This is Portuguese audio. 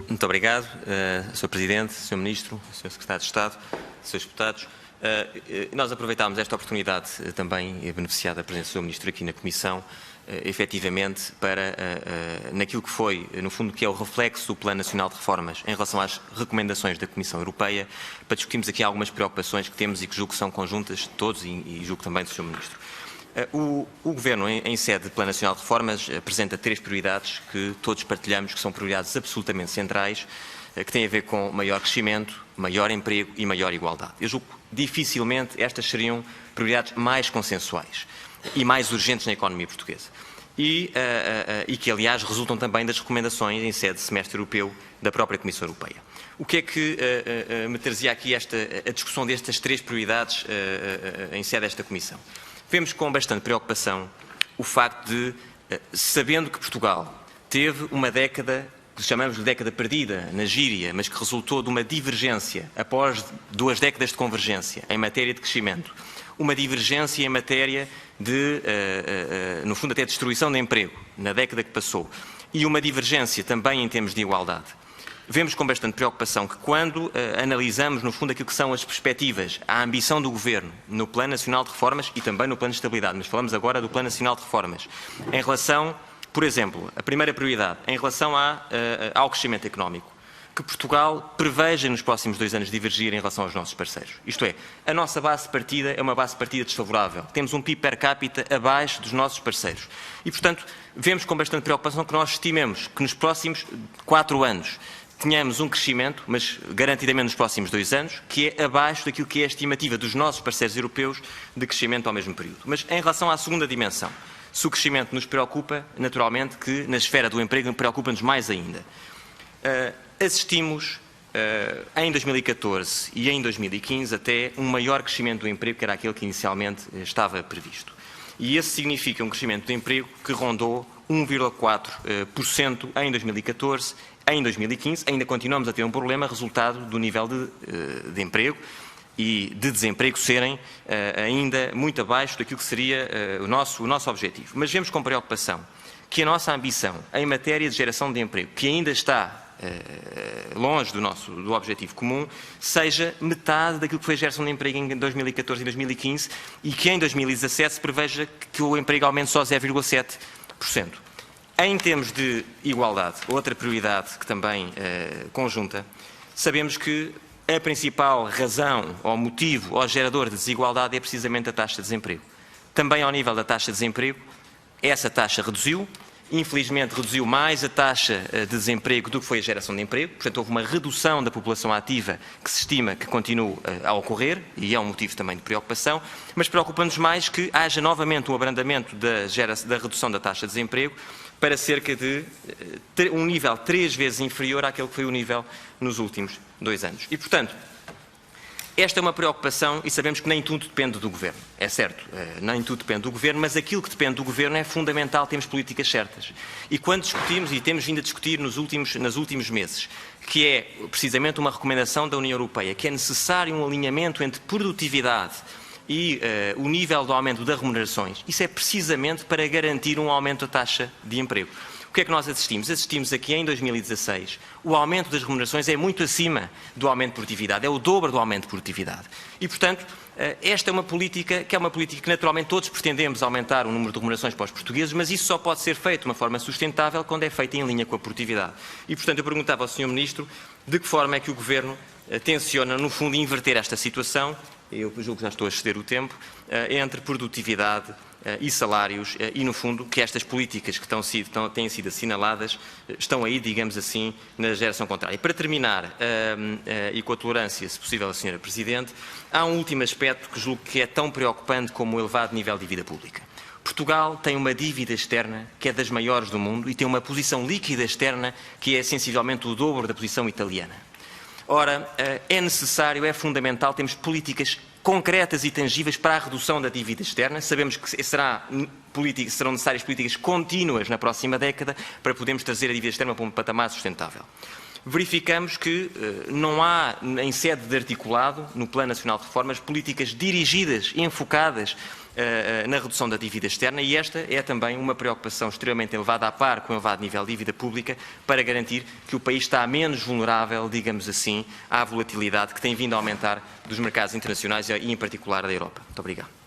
Muito obrigado, Sr. Presidente, Sr. Ministro, Sr. Secretário de Estado, Srs. Deputados. Nós aproveitámos esta oportunidade também, beneficiada da presença do Sr. Ministro aqui na Comissão, efetivamente para, naquilo que foi, no fundo, que é o reflexo do Plano Nacional de Reformas em relação às recomendações da Comissão Europeia, para discutirmos aqui algumas preocupações que temos e que julgo que são conjuntas de todos e julgo também do Sr. Ministro. O Governo, em sede de Plano Nacional de Reformas, apresenta 3 prioridades que todos partilhamos, que são prioridades absolutamente centrais, que têm a ver com maior crescimento, maior emprego e maior igualdade. Eu julgo que dificilmente estas seriam prioridades mais consensuais e mais urgentes na economia portuguesa. E que, aliás, resultam também das recomendações em sede de semestre europeu da própria Comissão Europeia. O que é que me trazia aqui a discussão destas 3 prioridades em sede desta Comissão? Vemos com bastante preocupação o facto de, sabendo que Portugal teve uma década, que chamamos de década perdida, na gíria, mas que resultou de uma divergência após 2 décadas de convergência em matéria de crescimento, uma divergência em matéria de, no fundo, até destruição de emprego, na década que passou, e uma divergência também em termos de igualdade. Vemos com bastante preocupação que quando analisamos, no fundo, aquilo que são as perspectivas, a ambição do Governo no Plano Nacional de Reformas e também no Plano de Estabilidade, mas falamos agora do Plano Nacional de Reformas, em relação, por exemplo, a primeira prioridade, em relação ao crescimento económico, que Portugal preveja nos próximos 2 anos divergir em relação aos nossos parceiros. Isto é, a nossa base de partida é uma base de partida desfavorável. Temos um PIB per capita abaixo dos nossos parceiros. E, portanto, vemos com bastante preocupação que nós estimemos que nos próximos 4 anos tenhamos um crescimento, mas garantidamente nos próximos 2 anos, que é abaixo daquilo que é a estimativa dos nossos parceiros europeus de crescimento ao mesmo período. Mas em relação à segunda dimensão, se o crescimento nos preocupa, naturalmente que na esfera do emprego preocupa-nos mais ainda. Assistimos em 2014 e em 2015 até um maior crescimento do emprego que era aquele que inicialmente estava previsto. E esse significa um crescimento de emprego que rondou 1,4% em 2014. Em 2015 ainda continuamos a ter um problema resultado do nível de emprego e de desemprego serem ainda muito abaixo daquilo que seria o nosso objetivo. Mas vemos com preocupação que a nossa ambição em matéria de geração de emprego, que ainda está longe do objetivo comum, seja metade daquilo que foi a geração de emprego em 2014 e 2015 e que em 2017 se preveja que o emprego aumente só 0,7%. Em termos de igualdade, outra prioridade que também conjunta, sabemos que a principal razão ou motivo ou gerador de desigualdade é precisamente a taxa de desemprego. Também ao nível da taxa de desemprego, essa taxa reduziu, infelizmente reduziu mais a taxa de desemprego do que foi a geração de emprego, portanto houve uma redução da população ativa que se estima que continue a ocorrer e é um motivo também de preocupação, mas preocupa-nos mais que haja novamente um abrandamento da redução da taxa de desemprego para cerca de um nível 3 vezes inferior àquele que foi o nível nos últimos 2 anos. E, portanto, esta é uma preocupação e sabemos que nem tudo depende do Governo. É certo, nem tudo depende do Governo, mas aquilo que depende do Governo é fundamental, temos políticas certas. E quando discutimos, e temos vindo a discutir nos últimos meses, que é precisamente uma recomendação da União Europeia, que é necessário um alinhamento entre produtividade e o nível do aumento das remunerações, isso é precisamente para garantir um aumento da taxa de emprego. O que é que nós assistimos? Assistimos aqui em 2016, o aumento das remunerações é muito acima do aumento de produtividade, é o dobro do aumento de produtividade. E, portanto, esta é uma política que naturalmente todos pretendemos aumentar o número de remunerações para os portugueses, mas isso só pode ser feito de uma forma sustentável quando é feito em linha com a produtividade. E, portanto, eu perguntava ao Sr. Ministro de que forma é que o Governo tenciona, no fundo, inverter esta situação, eu julgo que já estou a exceder o tempo, entre produtividade e salários e, no fundo, que estas políticas que têm sido assinaladas estão aí, digamos assim, na geração contrária. E para terminar, e com a tolerância, se possível, da Sra. Presidente, há um último aspecto que julgo que é tão preocupante como o elevado nível de dívida pública. Portugal tem uma dívida externa que é das maiores do mundo e tem uma posição líquida externa que é sensivelmente o dobro da posição italiana. Ora, é necessário, é fundamental, temos políticas concretas e tangíveis para a redução da dívida externa. Sabemos que serão necessárias políticas contínuas na próxima década para podermos trazer a dívida externa para um patamar sustentável. verificamos que não há, em sede de articulado, no Plano Nacional de Reformas, políticas dirigidas, enfocadas na redução da dívida externa, e esta é também uma preocupação extremamente elevada, a par com o elevado nível de dívida pública, para garantir que o país está menos vulnerável, digamos assim, à volatilidade que tem vindo a aumentar dos mercados internacionais e, em particular, da Europa. Muito obrigado.